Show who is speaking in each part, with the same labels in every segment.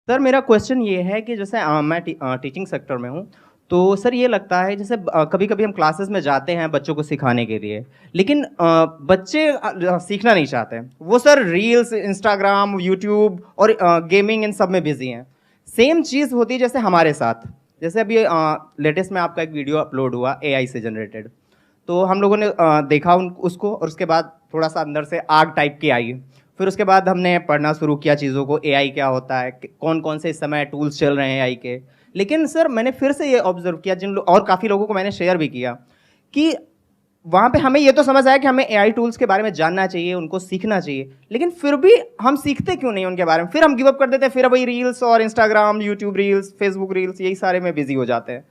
Speaker 1: Sir मेरा question ये है कि जैसे मैं टीचिंग सेक्टर में हूँ। तो सर ये लगता है जैसे कभी कभी हम क्लासेस में जाते हैं बच्चों को सिखाने के लिए, लेकिन बच्चे सीखना नहीं चाहते। वो सर रील्स, इंस्टाग्राम, यूट्यूब और गेमिंग इन सब में बिजी हैं। सेम चीज़ होती है जैसे हमारे साथ। जैसे अभी लेटेस्ट में आपका एक वीडियो अपलोड हुआ एआई से जनरेटेड। तो हम लोगों ने देखा उसको, और उसके बाद थोड़ा सा अंदर से आग टाइप की आई। फिर उसके बाद हमने पढ़ना शुरू किया चीज़ों को, एआई क्या होता है, कौन कौन से इस समय टूल्स चल रहे हैं एआई के। लेकिन सर मैंने फिर से ये ऑब्जर्व किया, और काफ़ी लोगों को मैंने शेयर भी किया, कि वहाँ पे हमें ये तो समझ आया कि हमें एआई टूल्स के बारे में जानना चाहिए, उनको सीखना चाहिए, लेकिन फिर भी हम सीखते क्यों नहीं उनके बारे में। फिर हम गिव अप कर देते हैं, फिर वही रील्स और Instagram, YouTube reels, Facebook reels, यही सारे में बिजी हो जाते हैं।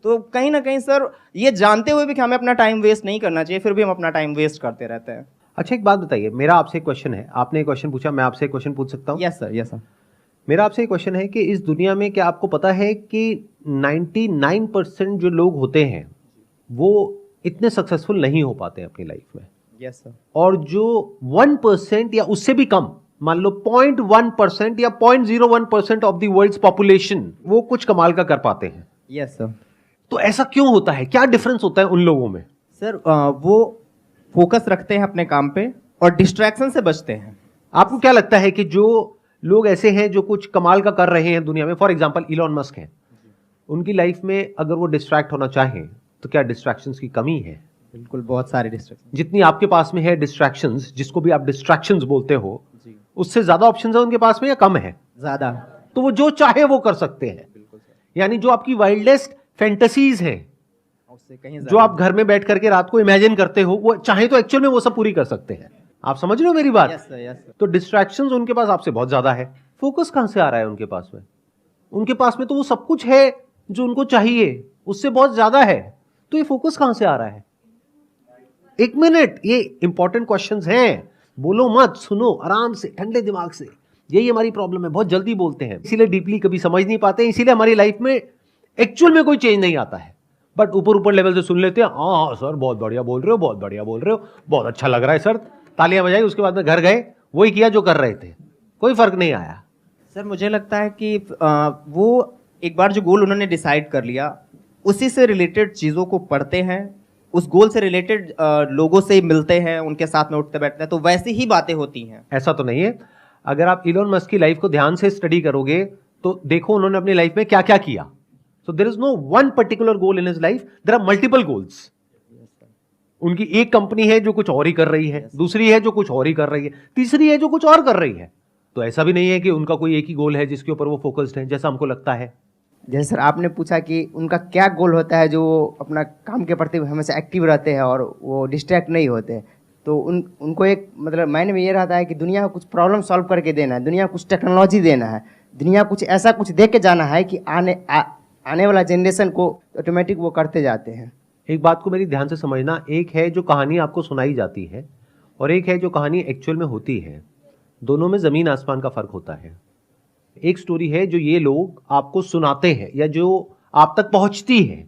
Speaker 1: तो कहीं ना कहीं सर ये जानते हुए भी कि हमें अपना टाइम वेस्ट नहीं करना चाहिए, फिर भी हम अपना टाइम वेस्ट करते रहते हैं।
Speaker 2: अच्छा, एक बात बताइए, मेरा आपसे एक क्वेश्चन है। आपने एक क्वेश्चन पूछा, मैं आपसे एक क्वेश्चन पूछ सकता हूँ?
Speaker 1: Yes sir, yes sir.
Speaker 2: मेरा आपसे एक क्वेश्चन है कि इस दुनिया में क्या आपको पता है कि 99% जो लोग होते हैं वो इतने सक्सेसफुल नहीं हो पाते अपनी लाइफ में।
Speaker 1: Yes sir.
Speaker 2: और जो 1% या उससे भी कम, मान लो 0.1% या 0.01% ऑफ द वर्ल्ड्स पॉपुलेशन, वो कुछ कमाल का कर पाते हैं।
Speaker 1: Yes sir.
Speaker 2: तो ऐसा क्यों होता है? क्या डिफरेंस होता है उन लोगों में?
Speaker 1: सर वो फोकस रखते हैं अपने काम पे और डिस्ट्रैक्शन से बचते हैं।
Speaker 2: आपको क्या लगता है कि जो लोग ऐसे हैं जो कुछ कमाल का कर रहे हैं दुनिया में, फॉर एग्जांपल इलॉन मस्क हैं, उनकी लाइफ में अगर वो डिस्ट्रैक्ट होना चाहें तो क्या डिस्ट्रैक्शंस की कमी है?
Speaker 1: बिल्कुल, बहुत सारे डिस्ट्रैक्शन।
Speaker 2: जितनी आपके पास में है डिस्ट्रैक्शंस, जिसको भी आप डिस्ट्रैक्शंस बोलते हो,
Speaker 1: जी।
Speaker 2: उससे ज्यादा ऑप्शंस है उनके पास में या कम है?
Speaker 1: ज्यादा।
Speaker 2: तो वो जो चाहे वो कर सकते हैं।
Speaker 1: बिल्कुल सर।
Speaker 2: यानी जो आपकी वाइल्डेस्ट फैंटेसीज हैं,
Speaker 1: उससे कहीं
Speaker 2: जो आप घर में बैठ करके रात को इमेजिन करते हो, वो चाहे तो एक्चुअल में वो सब पूरी कर सकते हैं। आप समझ रहे हो मेरी बात?
Speaker 1: Yes sir, yes sir.
Speaker 2: तो डिस्ट्रैक्शंस उनके पास आपसे बहुत ज्यादा है। फोकस कहां से आ रहा है उनके पास में? उनके पास में तो वो सब कुछ है जो उनको चाहिए, उससे बहुत ज्यादा है। तो ये फोकस कहां से आ रहा है? एक मिनट, ये इंपॉर्टेंट क्वेश्चंस हैं। बोलो मत, सुनो आराम से, ठंडे दिमाग से। यही हमारी प्रॉब्लम है, बहुत जल्दी बोलते हैं, इसीलिए डीपली कभी समझ नहीं पाते, इसीलिए हमारी लाइफ में एक्चुअल में कोई चेंज नहीं आता है। बट ऊपर ऊपर लेवल से सुन लेते हैं, हाँ सर बहुत बढ़िया बोल रहे हो, बहुत बढ़िया बोल रहे हो, बहुत अच्छा लग रहा है सर, तालियां बजाई। उसके बाद में घर गए, वही किया जो कर रहे थे, कोई फर्क नहीं आया।
Speaker 1: सर मुझे लगता है कि वो एक बार जो गोल उन्होंने डिसाइड कर लिया, उसी से रिलेटेड चीज़ों को पढ़ते हैं, उस गोल से रिलेटेड लोगों से मिलते हैं, उनके साथ में उठते बैठते हैं, तो वैसी ही बातें होती हैं।
Speaker 2: ऐसा तो नहीं है। अगर आप इलोन मस्क की लाइफ को ध्यान से स्टडी करोगे तो देखो उन्होंने अपनी लाइफ में क्या क्या किया। So there is no one particular goal in his life, there are multiple goals. उनकी एक कंपनी है जो कुछ और ही कर रही है, दूसरी है जो कुछ और ही कर रही है, तीसरी है जो कुछ और कर रही है। तो ऐसा भी नहीं है कि उनका कोई एक ही गोल है जिसके ऊपर वो फोकस्ड है, जैसा हमको लगता है।
Speaker 1: जैसे सर आपने पूछा कि उनका क्या गोल होता है, जो अपना काम के प्रति हमेशा एक्टिव रहते हैं और वो डिस्ट्रैक्ट नहीं होते। तो उनको एक मतलब माइंड में ये रहता है कि दुनिया को कुछ प्रॉब्लम सॉल्व करके देना है, दुनिया को कुछ टेक्नोलॉजी देना है, दुनिया कुछ ऐसा कुछ दे के जाना है कि आने वाला जनरेशन को ऑटोमेटिक वो करते जाते हैं।
Speaker 2: एक बात को मेरी ध्यान से समझना, एक है जो कहानी आपको सुनाई जाती है और एक है जो कहानी एक्चुअल में होती है। दोनों में जमीन आसमान का फर्क होता है। एक स्टोरी है जो ये लोग आपको सुनाते हैं या जो आप तक पहुंचती है,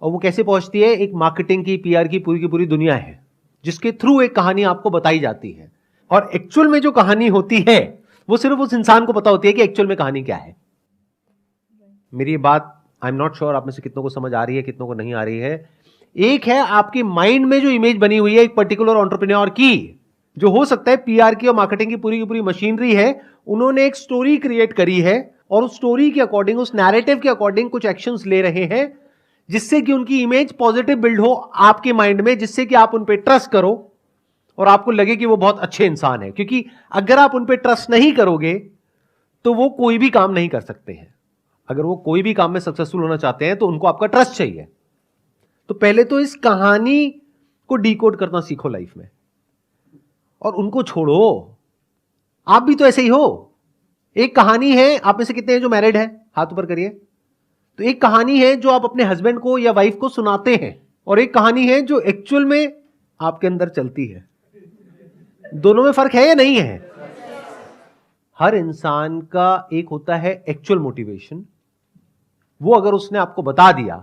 Speaker 2: और वो कैसे पहुंचती है? एक मार्केटिंग की, पीआर की पूरी दुनिया है जिसके थ्रू एक कहानी आपको बताई जाती है। और एक्चुअल में जो कहानी होती है वो सिर्फ उस इंसान को पता होती है कि एक्चुअल में कहानी क्या है। मेरी बात आई एम नॉट श्योर आप में से कितनों को समझ आ रही है, कितनों को नहीं आ रही है। एक है आपके माइंड में जो इमेज बनी हुई है एक पर्टिकुलर एंटरप्रेन्योर की, जो हो सकता है पीआर की और मार्केटिंग की पूरी मशीनरी है। उन्होंने एक स्टोरी क्रिएट करी है और उस स्टोरी के अकॉर्डिंग, उस नैरेटिव के अकॉर्डिंग कुछ एक्शंस ले रहे हैं जिससे कि उनकी इमेज पॉजिटिव बिल्ड हो आपके माइंड में, जिससे कि आप उन पे ट्रस्ट करो और आपको लगे कि वो बहुत अच्छे इंसान है। क्योंकि अगर आप उन पे ट्रस्ट नहीं करोगे तो वो कोई भी काम नहीं कर सकते हैं। अगर वो कोई भी काम में सक्सेसफुल होना चाहते हैं तो उनको आपका ट्रस्ट चाहिए। तो पहले तो इस कहानी को डिकोड करना सीखो लाइफ में, और उनको छोड़ो। आप भी तो ऐसे ही हो। एक कहानी है, आप में से कितने हैं जो मैरिड है? हाथ ऊपर करिए। तो एक कहानी है जो आप अपने हस्बैंड को या वाइफ को सुनाते हैं, और एक कहानी है जो एक्चुअल में आपके अंदर चलती है। दोनों में फर्क है या नहीं है? हर इंसान का एक होता है एक्चुअल मोटिवेशन, वो अगर उसने आपको बता दिया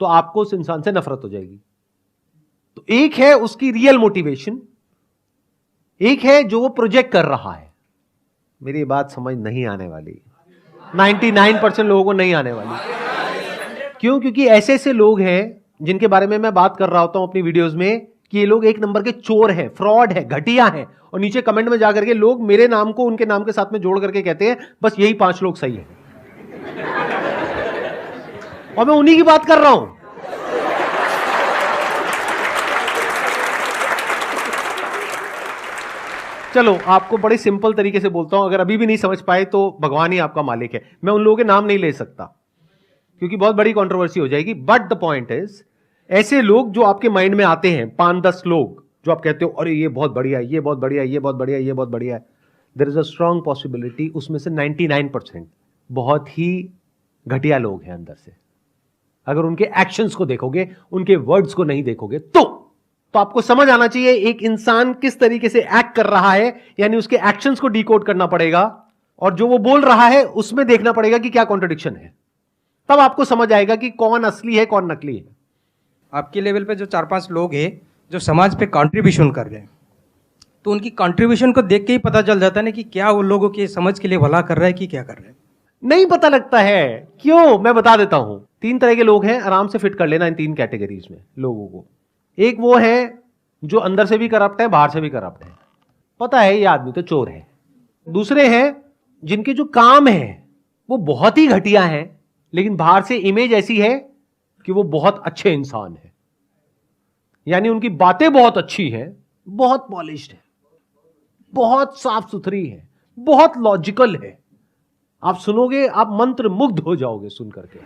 Speaker 2: तो आपको उस इंसान से नफरत हो जाएगी। तो एक है उसकी रियल मोटिवेशन, एक है जो वो प्रोजेक्ट कर रहा है। मेरी बात समझ नहीं आने वाली। 99% लोगों को नहीं आने वाली। क्यों? क्योंकि ऐसे ऐसे लोग हैं जिनके बारे में मैं बात कर रहा होता हूं अपनी वीडियोस में कि ये लोग एक नंबर के चोर हैं, फ्रॉड है, घटिया हैं, और नीचे कमेंट में जाकर के लोग मेरे नाम को उनके नाम के साथ में जोड़ करके कहते हैं बस यही 5 लोग सही है, और मैं उन्हीं की बात कर रहा हूं। चलो आपको बड़े सिंपल तरीके से बोलता हूं, अगर अभी भी नहीं समझ पाए तो भगवान ही आपका मालिक है। मैं उन लोगों के नाम नहीं ले सकता क्योंकि बहुत बड़ी कंट्रोवर्सी हो जाएगी, बट द पॉइंट इज ऐसे लोग जो आपके माइंड में आते हैं 5-10 लोग जो आप कहते हो अरे ये बहुत बढ़िया है, ये बहुत बढ़िया है, ये बहुत बढ़िया है, ये बहुत बढ़िया है, there is a strong possibility उसमें से 99% बहुत ही घटिया लोग हैं अंदर से। अगर उनके एक्शंस को देखोगे, उनके वर्ड्स को नहीं देखोगे तो आपको समझ आना चाहिए एक इंसान किस तरीके से एक्ट कर रहा है, यानी उसके एक्शंस को डिकोड करना पड़ेगा, और जो वो बोल रहा है उसमें देखना पड़ेगा कि क्या कॉन्ट्रडिक्शन है। तब आपको समझ आएगा कि कौन असली है कौन नकली है।
Speaker 3: आपके लेवल पे जो 4-5 लोग हैं जो समाज पे कंट्रीब्यूशन कर रहे हैं, तो उनकी कंट्रीब्यूशन को देख के ही पता चल जाता है ना कि क्या वो लोगों के समझ के लिए भला कर रहा है कि क्या कर रहे हैं।
Speaker 2: नहीं पता लगता है। क्यों? मैं बता देता हूं। 3 तरह के लोग हैं, आराम से फिट कर लेना इन 3 कैटेगरीज में लोगों को। एक वो है जो अंदर से भी करप्ट है, बाहर से भी करप्ट है, पता है ये आदमी तो चोर है। दूसरे हैं जिनके जो काम है वो बहुत ही घटिया है, लेकिन बाहर से इमेज ऐसी है कि वो बहुत अच्छे इंसान है, यानी उनकी बातें बहुत अच्छी हैं, बहुत पॉलिश्ड है, बहुत साफ सुथरी है, बहुत लॉजिकल है। आप सुनोगे आप मंत्र मुग्ध हो जाओगे सुन करके।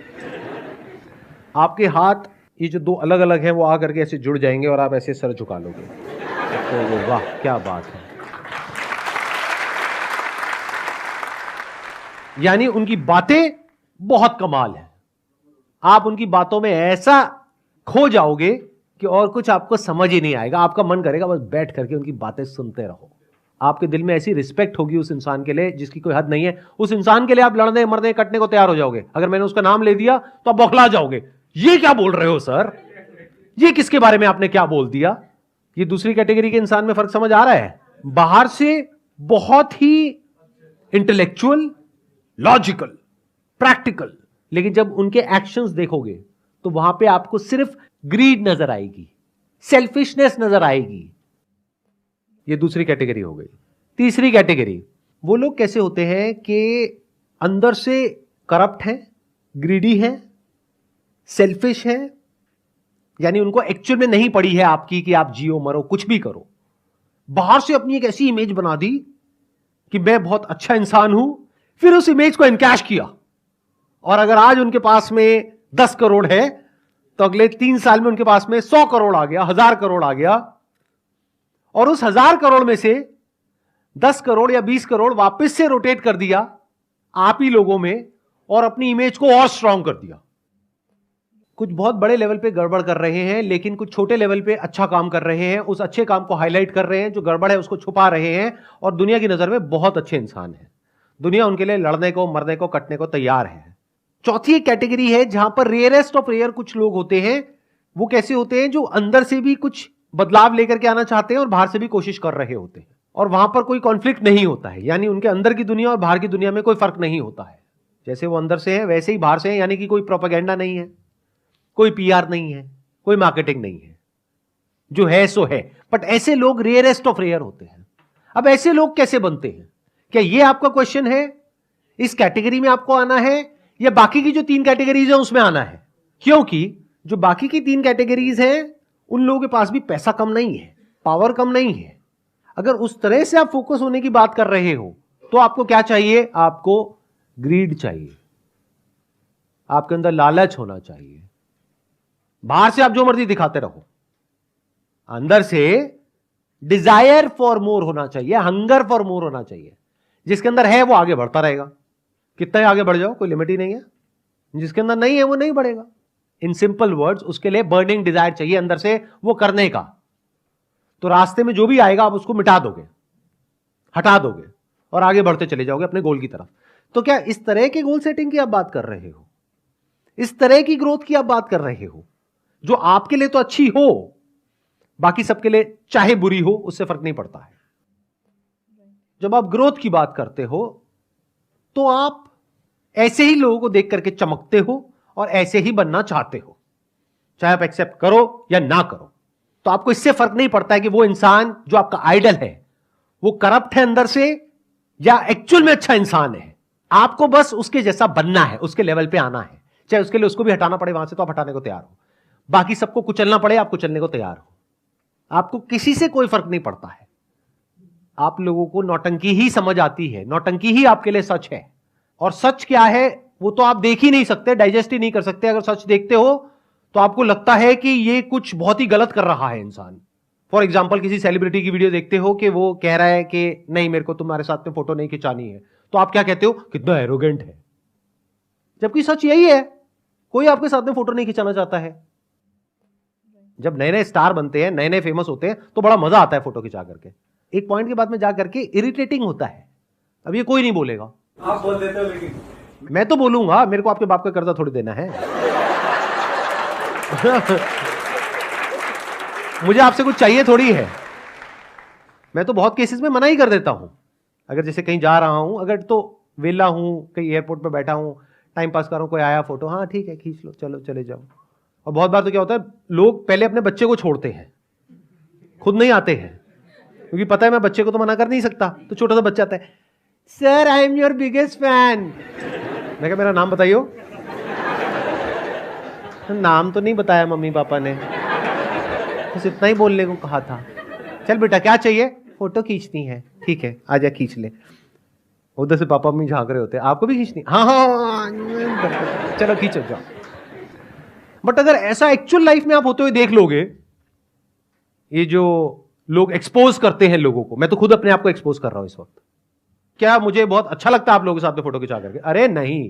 Speaker 2: आपके हाथ ये जो 2 अलग अलग हैं वो आकर के ऐसे जुड़ जाएंगे और आप ऐसे सर झुका लोगे, तो वाह क्या बात है। यानी उनकी बातें बहुत कमाल है, आप उनकी बातों में ऐसा खो जाओगे कि और कुछ आपको समझ ही नहीं आएगा। आपका मन करेगा बस बैठ करके उनकी बातें सुनते रहो। आपके दिल में ऐसी रिस्पेक्ट होगी उस इंसान के लिए जिसकी कोई हद नहीं है। उस इंसान के लिए आप लड़ने मरने कटने को तैयार हो जाओगे। अगर मैंने उसका नाम ले दिया तो आप बौखला जाओगे, ये क्या बोल रहे हो सर, ये किसके बारे में आपने क्या बोल दिया। ये दूसरी कैटेगरी के इंसान में फर्क समझ आ रहा है। बाहर से बहुत ही इंटेलेक्चुअल, लॉजिकल, प्रैक्टिकल, लेकिन जब उनके एक्शंस देखोगे तो वहां पे आपको सिर्फ ग्रीड नजर आएगी, सेल्फिशनेस नजर आएगी। ये दूसरी कैटेगरी हो गई। तीसरी कैटेगरी वो लोग कैसे होते हैं कि अंदर से करप्ट हैं, ग्रीडी हैं, सेल्फिश हैं, यानी उनको एक्चुअल में नहीं पड़ी है आपकी कि आप जियो मरो कुछ भी करो। बाहर से अपनी एक ऐसी इमेज बना दी कि मैं बहुत अच्छा इंसान हूं, फिर उस इमेज को इनकैश किया, और अगर आज उनके पास में 10 करोड़ है तो अगले 3 साल में उनके पास में 100 करोड़ आ गया, 1000 करोड़ आ गया, और उस 1000 करोड़ में से 10 करोड़ या 20 करोड़ वापस से रोटेट कर दिया आप ही लोगों में और अपनी इमेज को और स्ट्रांग कर दिया। कुछ बहुत बड़े लेवल पे गड़बड़ कर रहे हैं, लेकिन कुछ छोटे लेवल पे अच्छा काम कर रहे हैं, उस अच्छे काम को हाईलाइट कर रहे हैं, जो गड़बड़ है उसको छुपा रहे हैं, और दुनिया की नजर में बहुत अच्छे इंसान हैं। दुनिया उनके लिए लड़ने को, मरने को, कटने को तैयार है। चौथी एक कैटेगरी है जहां पर रेयरेस्ट ऑफ रेयर कुछ लोग होते हैं। वो कैसे होते हैं? जो अंदर से भी कुछ बदलाव लेकर के आना चाहते हैं और बाहर से भी कोशिश कर रहे होते हैं, और वहां पर कोई कॉन्फ्लिक्ट नहीं होता है, यानी उनके अंदर की दुनिया और बाहर की दुनिया में कोई फर्क नहीं होता है। जैसे वो अंदर से है वैसे ही बाहर से है, यानी कि कोई प्रोपेगेंडा नहीं है, कोई पीआर नहीं है, कोई मार्केटिंग नहीं है, जो है सो है। बट ऐसे लोग रेयरेस्ट ऑफ रेयर होते हैं। अब ऐसे लोग कैसे बनते हैं? क्या ये आपका क्वेश्चन है? इस कैटेगरी में आपको आना है या बाकी की जो 3 कैटेगरीज है उसमें आना है? क्योंकि जो बाकी की 3 कैटेगरीज हैं उन लोगों के पास भी पैसा कम नहीं है, पावर कम नहीं है। अगर उस तरह से आप फोकस होने की बात कर रहे हो तो आपको क्या चाहिए? आपको ग्रीड चाहिए, आपके अंदर लालच होना चाहिए। बाहर से आप जो मर्जी दिखाते रहो, अंदर से डिजायर फॉर मोर होना चाहिए, हंगर फॉर मोर होना चाहिए। जिसके अंदर है वो आगे बढ़ता रहेगा, कितना ही आगे बढ़ जाओ कोई लिमिट ही नहीं है। जिसके अंदर नहीं है वो नहीं बढ़ेगा। इन सिंपल वर्ड्स, उसके लिए बर्निंग डिजायर चाहिए अंदर से वो करने का। तो रास्ते में जो भी आएगा आप उसको मिटा दोगे, हटा दोगे, और आगे बढ़ते चले जाओगे अपने गोल की तरफ। तो क्या इस तरह के गोल सेटिंग की आप बात कर रहे हो? इस तरह की ग्रोथ की आप बात कर रहे हो जो आपके लिए तो अच्छी हो, बाकी सबके लिए चाहे बुरी हो उससे फर्क नहीं पड़ता है। जब आप ग्रोथ की बात करते हो तो आप ऐसे ही लोगों को देख करके चमकते हो और ऐसे ही बनना चाहते हो, चाहे आप एक्सेप्ट करो या ना करो। तो आपको इससे फर्क नहीं पड़ता है कि वो इंसान जो आपका आइडल है वो करप्ट है अंदर से या एक्चुअल में अच्छा इंसान है। आपको बस उसके जैसा बनना है, उसके लेवल पे आना है, चाहे उसके लिए उसको भी हटाना पड़े वहां से तो आप हटाने को तैयार हो, बाकी सबको कुचलना पड़े आप कुचलने को तैयार हो। आपको किसी से कोई फर्क नहीं पड़ता है। आप लोगों को नौटंकी ही समझ आती है, नौटंकी ही आपके लिए सच है। और सच क्या है वो तो आप देख ही नहीं सकते, डाइजेस्ट ही नहीं कर सकते। अगर सच देखते हो तो आपको लगता है कि ये कुछ बहुत ही गलत कर रहा है इंसान। फॉर एग्जाम्पल किसी सेलिब्रिटी की वीडियो देखते हो कि वो कह रहा है कि नहीं मेरे को तुम्हारे साथ में फोटो नहीं खिंचानी है, तो आप क्या कहते हो, कितना एरोगेंट है। जबकि सच यही है, कोई आपके साथ में फोटो नहीं खिंचाना चाहता है। जब नए नए स्टार बनते हैं, नए नए फेमस होते हैं तो बड़ा मजा आता है फोटो खिंचा करके। एक पॉइंट के बाद में जा करके इरिटेटिंग होता है। अब ये कोई नहीं बोलेगा,
Speaker 4: आप बोल देते हो, लेकिन
Speaker 2: मैं तो बोलूंगा, मेरे को आपके बाप का कर्जा थोड़ी देना है। मुझे आपसे कुछ चाहिए थोड़ी है। मैं तो बहुत केसेस में मना ही कर देता हूं। अगर जैसे कहीं जा रहा हूं, अगर तो वेला हूं, कहीं एयरपोर्ट पे बैठा हूं, टाइम पास कर रहा हूं, कोई आया फोटो, हाँ ठीक है खींच लो, चलो चले जाओ। और बहुत बार तो क्या होता है, लोग पहले अपने बच्चे को छोड़ते हैं, खुद नहीं आते हैं, क्योंकि पता है मैं बच्चे को तो मना कर नहीं सकता। तो छोटा सा बच्चा आता है, sir I am your biggest fan. मैं कहा मेरा नाम बताइयो। नाम तो नहीं बताया मम्मी पापा ने, बस इतना ही बोलने को कहा था। चल बेटा क्या चाहिए, फोटो खींचनी है, ठीक है आजा खींच ले। उधर से पापा मम्मी झांक रहे होते हैं, आपको भी खींचनी, हाँ हाँ चलो खींचो जाओ। बट अगर ऐसा एक्चुअल लाइफ में आप होते हुए देख लोगे, ये जो लोग एक्सपोज करते हैं लोगों को, मैं तो खुद अपने आप को एक्सपोज कर रहा हूं इस वक्त। क्या मुझे बहुत अच्छा लगता है आप लोगों के साथ में फोटो खिंचा करके? अरे नहीं,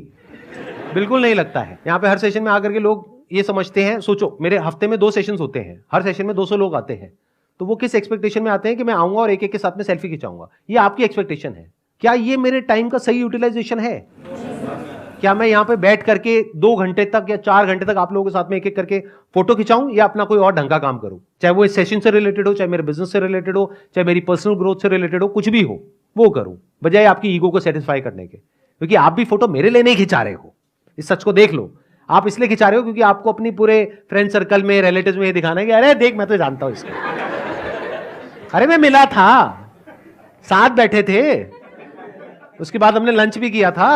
Speaker 2: बिल्कुल नहीं लगता है। यहां पे हर सेशन में आकर के लोग ये समझते हैं, सोचो मेरे हफ्ते में 2 सेशंस होते हैं, हर सेशन में 200 लोग आते हैं, तो वो किस एक्सपेक्टेशन में आते हैं कि मैं आऊंगा और एक एक के साथ में सेल्फी खिंचाऊंगा। ये आपकी एक्सपेक्टेशन है। क्या ये मेरे टाइम का सही यूटिलाइजेशन है? क्या मैं यहां पे बैठ करके 2 घंटे तक या 4 घंटे तक आप लोगों के साथ में एक एक करके फोटो खिंचाऊं, या अपना कोई और ढंग का काम करूं? चाहे वो इस सेशन से रिलेटेड हो, चाहे मेरे बिजनेस से रिलेटेड हो, चाहे मेरी पर्सनल ग्रोथ से रिलेटेड हो, कुछ भी हो वो करूं, बजाय आपकी ईगो को सेटिस्फाई करने के। क्योंकि आप भी फोटो मेरे लिए नहीं खिंचा रहे हो, इस सच को देख लो। आप इसलिए खिंचा रहे हो क्योंकि आपको अपनी पूरे फ्रेंड सर्कल में, रिलेटिव्स में ये दिखाना है कि अरे देख मैं तो जानता हूं इसको, अरे मैं मिला था, साथ बैठे थे, उसके बाद हमने लंच भी किया था।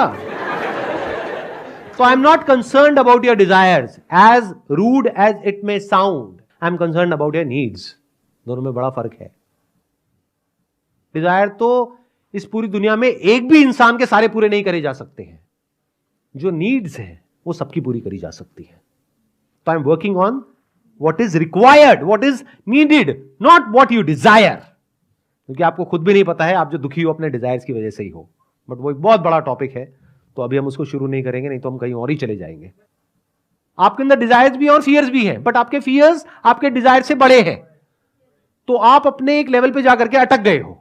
Speaker 2: So I'm not concerned about your desires, as rude as it may sound. I'm concerned about your needs. दोनों में बड़ा फर्क है। डिजायर तो इस पूरी दुनिया में एक भी इंसान के सारे पूरे नहीं करे जा सकते हैं। जो नीड्स है वो सबकी पूरी करी जा सकती है। तो I am working on what is required, what is needed, not what you desire. क्योंकि आपको खुद भी नहीं पता है आप जो दुखी हो अपने डिजायर्स की वजह से ही हो। बट वो एक बहुत बड़ा टॉपिक है, तो अभी हम उसको शुरू नहीं करेंगे, नहीं तो हम कहीं और ही चले जाएंगे। आपके अंदर डिजायर्स भी और फियर्स भी हैं, बट आपके फियर्स आपके डिजायर से बड़े हैं। तो आप अपने एक लेवल पे जाकर के अटक गए हो,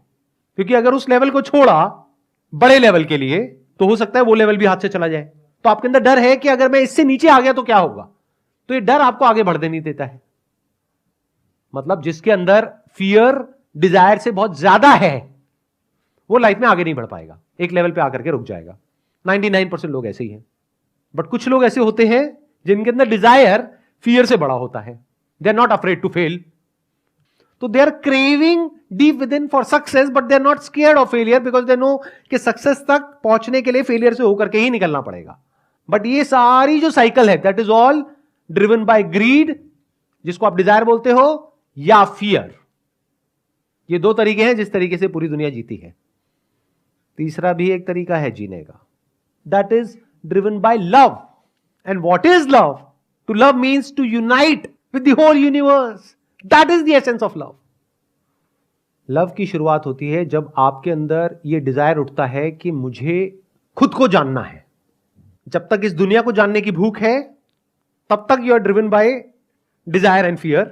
Speaker 2: क्योंकि अगर उस लेवल को छोड़ा बड़े लेवल के लिए तो हो सकता है वो लेवल भी हाथ से चला जाए। तो आपके अंदर डर है कि अगर मैं इससे नीचे आ गया तो क्या होगा। तो ये डर आपको आगे बढ़ने नहीं देता है। मतलब जिसके अंदर फियर डिजायर से बहुत ज्यादा है वो लाइफ में आगे नहीं बढ़ पाएगा, एक लेवल पे आकर के रुक जाएगा। 99% लोग ऐसे ही हैं। बट कुछ लोग ऐसे होते हैं जिनके अंदर डिजायर फियर से बड़ा होता है। They are not afraid to fail, तो they are craving deep within for success, but they are not scared of failure, because they know कि सक्सेस तक पहुंचने के लिए फेलियर से होकर के ही निकलना पड़ेगा। बट ये सारी जो साइकिल है that is all driven by greed, जिसको आप डिजायर बोलते हो, या फियर। ये 2 तरीके हैं जिस तरीके से पूरी दुनिया जीती है। तीसरा भी एक तरीका है जीने का, that is driven by love. And what is love? To love means to unite with the whole universe. That is the essence of love. Love की शुरुआत होती है जब आपके अंदर यह डिजायर उठता है कि मुझे खुद को जानना है। जब तक इस दुनिया को जानने की भूख है तब तक you are driven by desire and fear,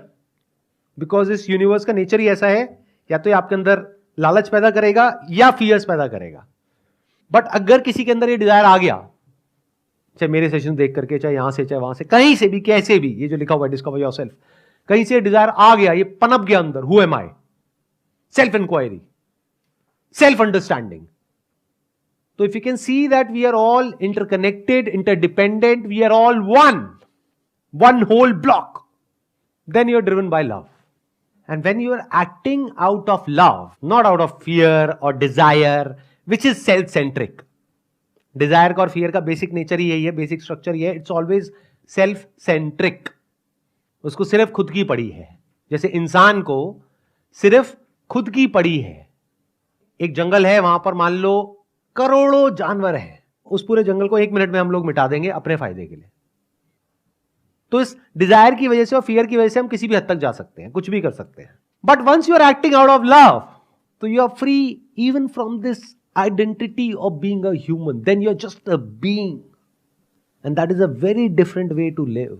Speaker 2: because इस यूनिवर्स का नेचर ही ऐसा है, या तो ये आपके अंदर लालच पैदा करेगा या फियर्स पैदा करेगा। बट अगर किसी के अंदर ये डिजायर आ गया, चाहे मेरे सेशन देख करके, चाहे यहां से, चाहे वहां से, कहीं से भी, कैसे भी, ये जो लिखा हुआ है डिस्कवर योरसेल्फ, कहीं से डिजायर आ गया, ये पनप गया अंदर, who am I, self inquiry, self understanding, तो if you can see that we are all interconnected, interdependent, we are all one whole block, then you're driven by love. And when you are acting out of love, not out of fear or desire, which is self-centric. Desire का और fear का basic nature ही यही है, basic structure ये है, it's always self-centric. उसको सिर्फ खुद की पड़ी है. जैसे इंसान को सिर्फ खुद की पड़ी है. एक जंगल है, वहां पर मान लो करोड़ों जानवर हैं. उस पूरे जंगल को 1 मिनट में हम लोग मिटा देंगे अपने फायदे के लिए. तो इस डिजायर की वजह से और फियर की वजह से हम किसी भी हद तक जा सकते हैं, कुछ भी कर सकते हैं. But once you are acting out of love, तो you are free even from this identity of being a human. Then you are just a being, and that is a very different way to live.